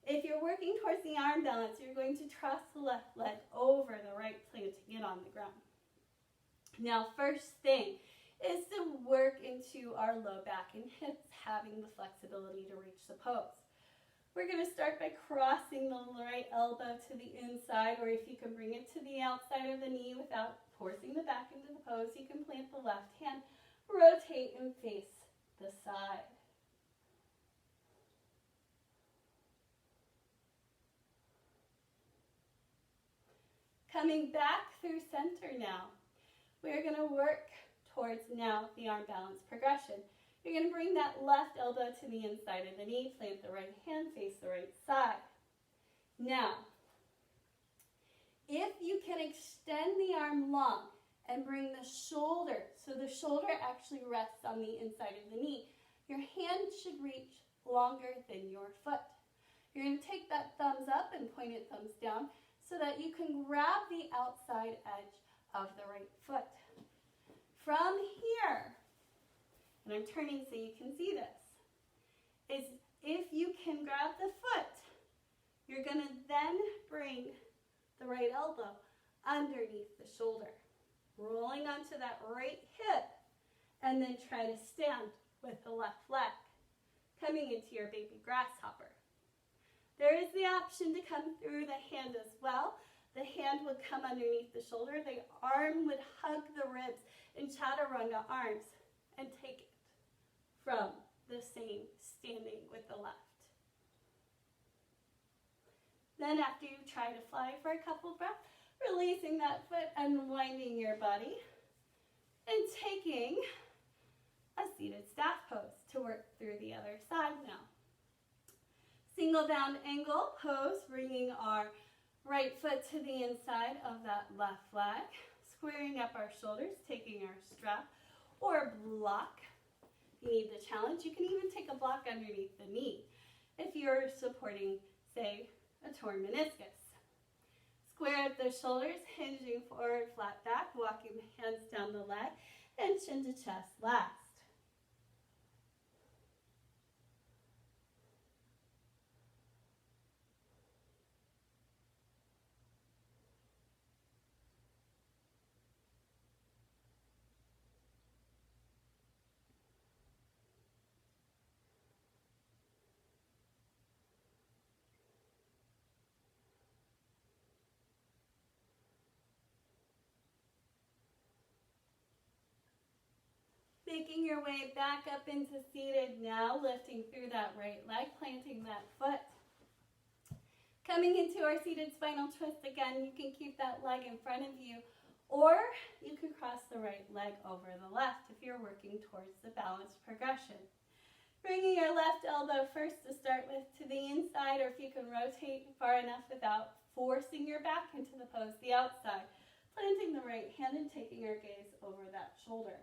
If you're working towards the arm balance, you're going to cross the left leg over the right, planting it on the ground. Now, first thing is to work into our low back and hips, having the flexibility to reach the pose. We're going to start by crossing the right elbow to the inside, or if you can bring it to the outside of the knee without forcing the back into the pose, you can plant the left hand, rotate and face the side. Coming back through center now. We're going to work towards now the arm balance progression. You're going to bring that left elbow to the inside of the knee, plant the right hand, face the right side. Now, if you can extend the arm long and bring the shoulder, so the shoulder actually rests on the inside of the knee, your hand should reach longer than your foot. You're going to take that thumbs up and point it thumbs down so that you can grab the outside edge of the right foot. From here, and I'm turning so you can see this, is if you can grab the foot, you're going to then bring the right elbow underneath the shoulder, rolling onto that right hip, and then try to stand with the left leg, coming into your baby grasshopper. There is the option to come through the hand as well. The hand would come underneath the shoulder. The arm would hug the ribs in chaturanga arms and take it from the same standing with the left. Then after you try to fly for a couple breaths, releasing that foot, unwinding your body, and taking a seated staff pose to work through the other side now. Single bound angle pose, bringing our right foot to the inside of that left leg, squaring up our shoulders, taking our strap or block. If you need the challenge, you can even take a block underneath the knee if you're supporting, say, a torn meniscus. Square up the shoulders, hinging forward, flat back, walking the hands down the leg, and chin to chest last. Making your way back up into seated now, lifting through that right leg, planting that foot. Coming into our seated spinal twist again, you can keep that leg in front of you, or you can cross the right leg over the left if you're working towards the balanced progression. Bringing your left elbow first to start with to the inside, or if you can rotate far enough without forcing your back into the pose, the outside. Planting the right hand and taking our gaze over that shoulder.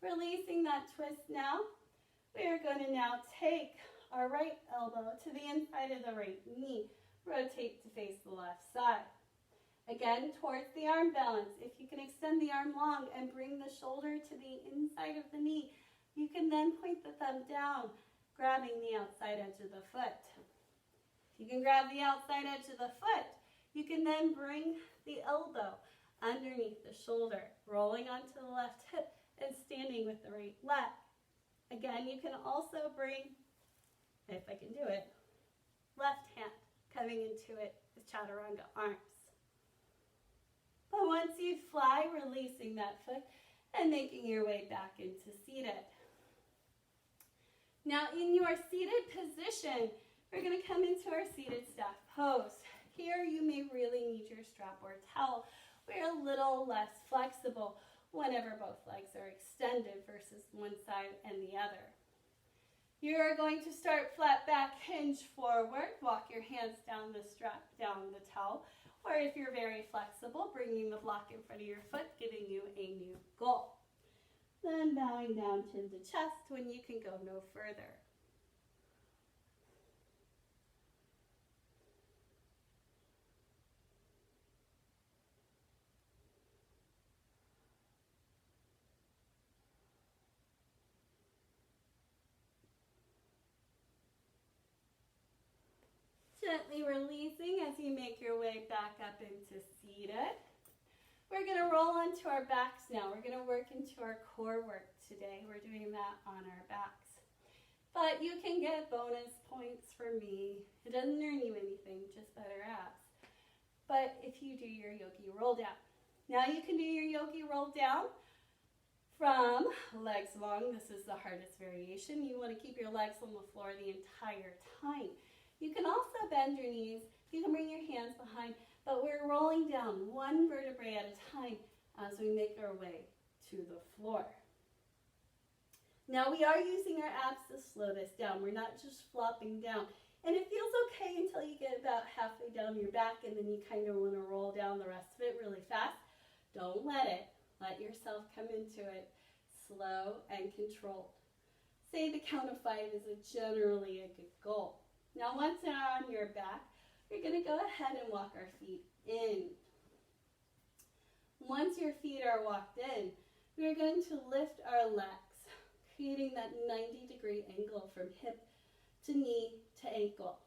Releasing that twist now, we are going to now take our right elbow to the inside of the right knee. Rotate to face the left side. Again, towards the arm balance. If you can extend the arm long and bring the shoulder to the inside of the knee, you can then point the thumb down, grabbing the outside edge of the foot. If you can grab the outside edge of the foot, you can then bring the elbow underneath the shoulder, rolling onto the left hip, and standing with the right leg. Again, you can also bring, if I can do it, left hand coming into it with chaturanga arms. But once you fly, releasing that foot and making your way back into seated. Now in your seated position, we're going to come into our seated staff pose. Here you may really need your strap or towel. We're a little less flexible whenever both legs are extended versus one side and the other. You're going to start flat back, hinge forward, walk your hands down the strap, down the towel, or if you're very flexible, bringing the block in front of your foot, giving you a new goal. Then bowing down chin to chest when you can go no further. Gently releasing as you make your way back up into seated. We're going to roll onto our backs now. We're going to work into our core work today. We're doing that on our backs. But you can get bonus points for me. It doesn't earn you anything, just better abs. But if you do your yogi roll down, Now you can do your yogi roll down from legs long. This is the hardest variation. You want to keep your legs on the floor the entire time. You can also bend your knees. You can bring your hands behind, but we're rolling down one vertebrae at a time as we make our way to the floor. Now we are using our abs to slow this down. We're not just flopping down. And it feels okay until you get about halfway down your back, and then you kind of want to roll down the rest of it really fast. Don't let it. Let yourself come into it slow and controlled. Say the count of 5 is generally a good goal. Now once you're on your back, we're going to go ahead and walk our feet in. Once your feet are walked in, we're going to lift our legs, creating that 90-degree angle from hip to knee to ankle.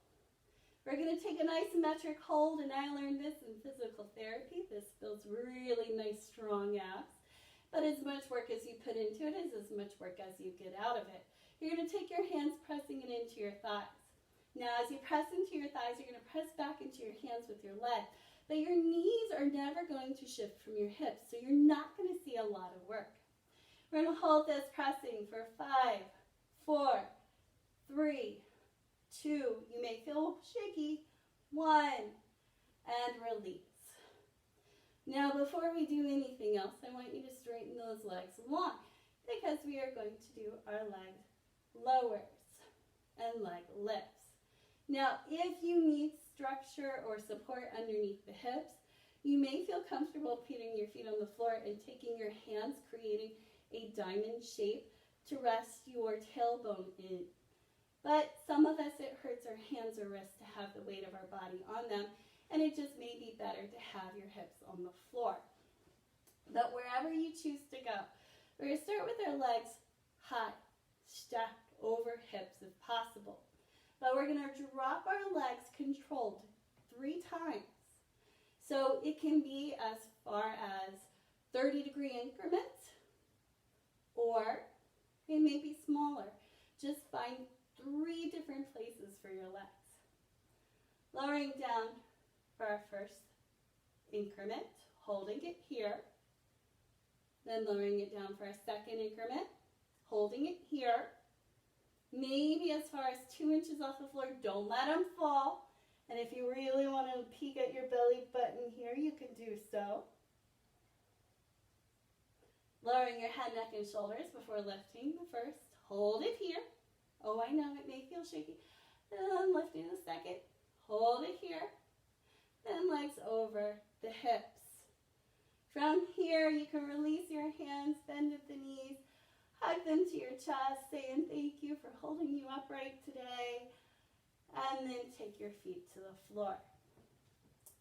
We're going to take an isometric hold, and I learned this in physical therapy. This builds really nice, strong abs. But as much work as you put into it is as much work as you get out of it. You're going to take your hands pressing it into your thighs. Now, as you press into your thighs, you're going to press back into your hands with your legs. But your knees are never going to shift from your hips, so you're not going to see a lot of work. We're going to hold this pressing for 5, 4, 3, 2, you may feel shaky, 1, and release. Now, before we do anything else, I want you to straighten those legs long, because we are going to do our leg lowers and leg lifts. Now, if you need structure or support underneath the hips, you may feel comfortable putting your feet on the floor and taking your hands, creating a diamond shape to rest your tailbone in. But some of us, it hurts our hands or wrists to have the weight of our body on them, and it just may be better to have your hips on the floor. But wherever you choose to go, we're going to start with our legs high, stacked over hips if possible. But we're going to drop our legs controlled 3 times. So it can be as far as 30-degree increments, or it may be smaller. Just find 3 different places for your legs. Lowering down for our first increment, holding it here. Then lowering it down for our second increment, holding it here. Maybe as far as 2 inches off the floor. Don't let them fall. And if you really want to peek at your belly button here, you can do so. Lowering your head, neck, and shoulders before lifting the first. Hold it here. Oh, I know, it may feel shaky. Then lifting the second. Hold it here. Then legs over the hips. From here, you can release your hands, bend at the knees, hug them to your chest, saying thank you for holding you upright today. And then take your feet to the floor.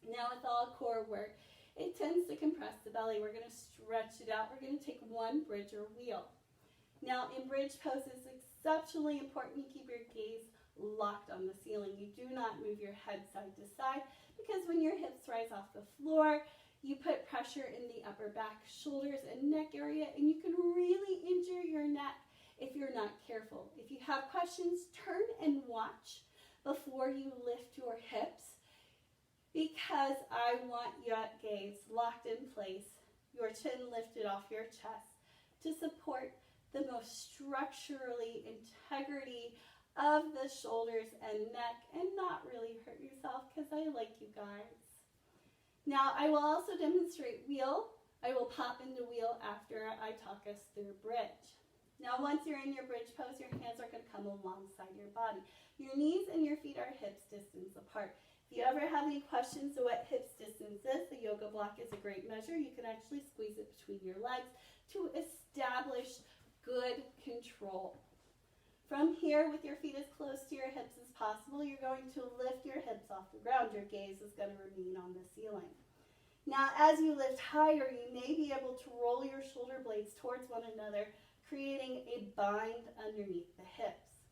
Now with all core work, it tends to compress the belly. We're going to stretch it out. We're going to take 1 bridge or wheel. Now in bridge pose, it's exceptionally important you keep your gaze locked on the ceiling. You do not move your head side to side, because when your hips rise off the floor, you put pressure in the upper back, shoulders, and neck area, and you can really injure your neck if you're not careful. If you have questions, turn and watch before you lift your hips, because I want your gaze locked in place, your chin lifted off your chest to support the most structurally integrity of the shoulders and neck, and not really hurt yourself, because I like you guys. Now I will also demonstrate wheel. I will pop into wheel after I talk us through bridge. Now once you're in your bridge pose, your hands are going to come alongside your body. Your knees and your feet are hips distance apart. If you ever have any questions of what hips distance is, the yoga block is a great measure. You can actually squeeze it between your legs to establish good control. From here, with your feet as close to your hips as possible, you're going to lift your hips off the ground. Your gaze is going to remain on the ceiling. Now, as you lift higher, you may be able to roll your shoulder blades towards one another, creating a bind underneath the hips.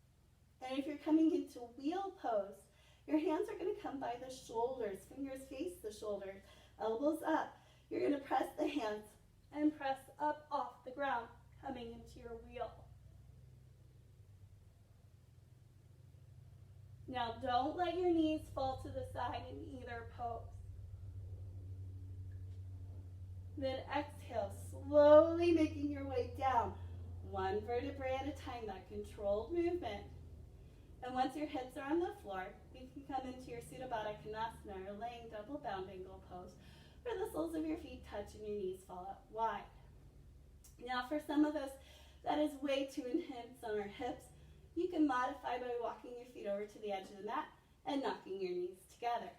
And if you're coming into wheel pose, your hands are going to come by the shoulders. Fingers face the shoulders, elbows up. You're going to press the hands and press up off the ground, coming into your wheel. Now, don't let your knees fall to the side in either pose. Then exhale, slowly making your way down, one vertebrae at a time, that controlled movement. And once your hips are on the floor, you can come into your Supta Baddha Konasana, or laying double bound angle pose, where the soles of your feet touch and your knees fall out wide. Now for some of us, that is way too intense on our hips. You can modify by walking your feet over to the edge of the mat and knocking your knees together.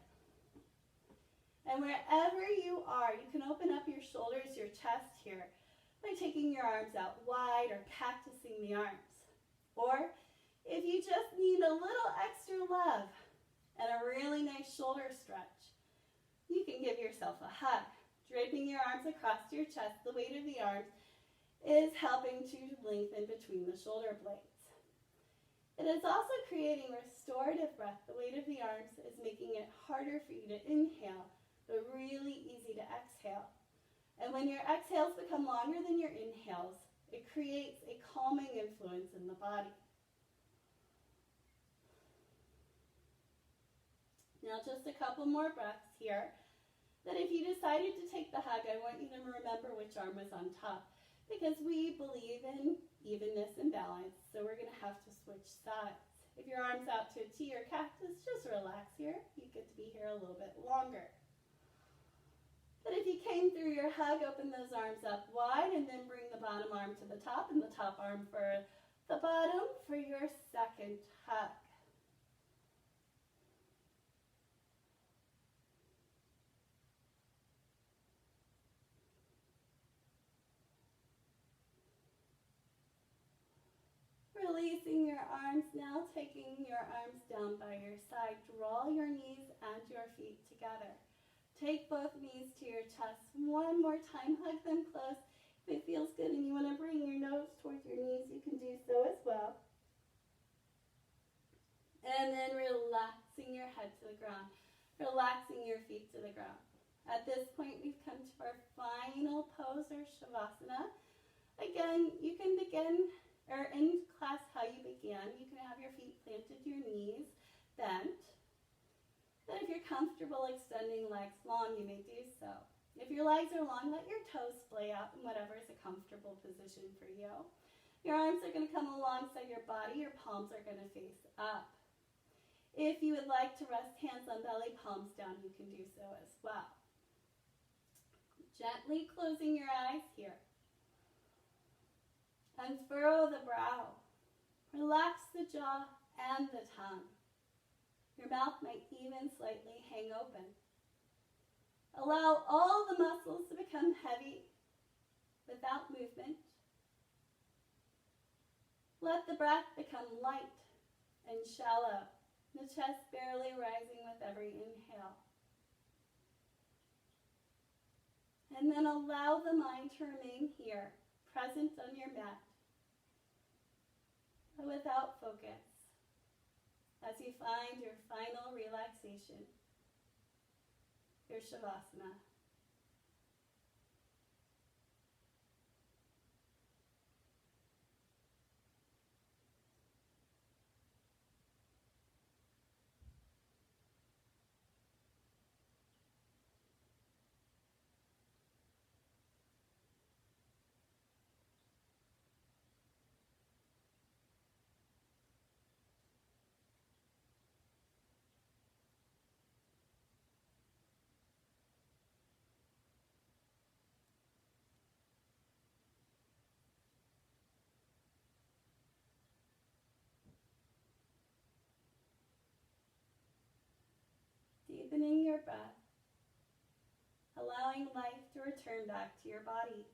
And wherever you are, you can open up your shoulders, your chest here, by taking your arms out wide or cactusing the arms. Or if you just need a little extra love and a really nice shoulder stretch, you can give yourself a hug. Draping your arms across your chest, the weight of the arms is helping to lengthen between the shoulder blades. It is also creating restorative breath. The weight of the arms is making it harder for you to inhale, but really easy to exhale. And when your exhales become longer than your inhales, it creates a calming influence in the body. Now just a couple more breaths here. That if you decided to take the hug, I want you to remember which arm was on top, because we believe in evenness and balance, so we're going to have to switch sides. If your arm's out to a T or cactus, just relax here. You get to be here a little bit longer. But if you came through your hug, open those arms up wide and then bring the bottom arm to the top and the top arm for the bottom for your second hug. Releasing your arms now, taking your arms down by your side. Draw your knees and your feet together. Take both knees to your chest. One more time, hug them close. If it feels good and you want to bring your nose towards your knees, you can do so as well. And then relaxing your head to the ground. Relaxing your feet to the ground. At this point, we've come to our final pose, or Shavasana. Again, you can begin, or in class how you began, you can have your feet planted, your knees bent. Then if you're comfortable extending legs long, you may do so. If your legs are long, let your toes splay out in whatever is a comfortable position for you. Your arms are going to come alongside your body. Your palms are going to face up. If you would like to rest hands on belly, palms down, you can do so as well. Gently closing your eyes here. Unfurrow the brow. Relax the jaw and the tongue. Your mouth might even slightly hang open. Allow all the muscles to become heavy without movement. Let the breath become light and shallow, the chest barely rising with every inhale. And then allow the mind to remain here, present on your mat, but without focus, as you find your final relaxation, your Shavasana. Deepening your breath, allowing life to return back to your bodies.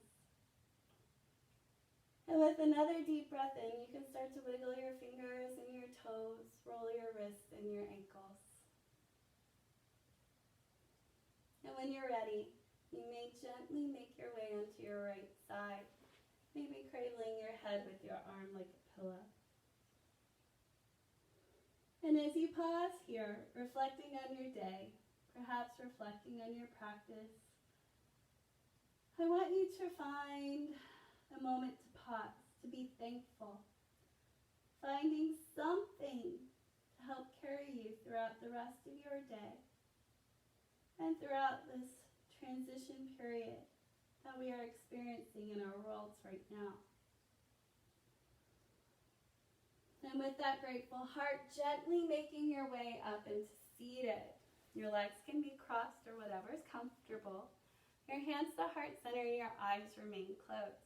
And with another deep breath in, you can start to wiggle your fingers and your toes, roll your wrists and your ankles. And when you're ready, you may gently make your way onto your right side, maybe cradling your head with your arm like a pillow. And as you pause here, reflecting on your day, perhaps reflecting on your practice, I want you to find a moment to pause, to be thankful, finding something to help carry you throughout the rest of your day and throughout this transition period we are experiencing in our worlds right now. And with that grateful heart, gently making your way up into seated. Your legs can be crossed or whatever is comfortable. Your hands to heart center, your eyes remain closed.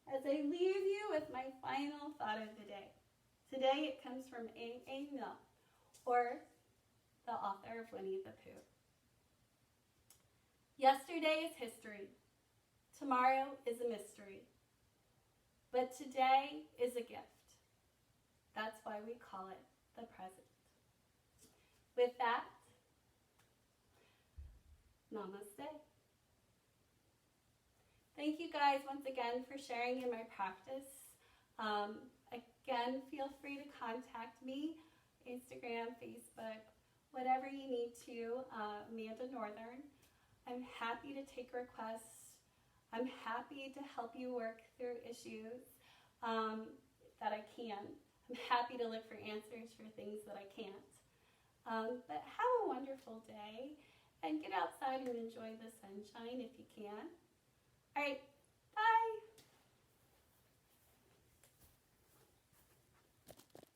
As I leave you with my final thought of the day. Today it comes from A.A. Milne, or the author of Winnie the Pooh. Yesterday is history. Tomorrow is a mystery. But today is a gift. That's why we call it the present. With that, namaste. Thank you guys once again for sharing in my practice. Again, feel free to contact me, Instagram, Facebook, whatever you need to, Amanda Northern. I'm happy to take requests. I'm happy to help you work through issues that I can. I'm happy to look for answers for things that I can't. But have a wonderful day and get outside and enjoy the sunshine if you can. All right,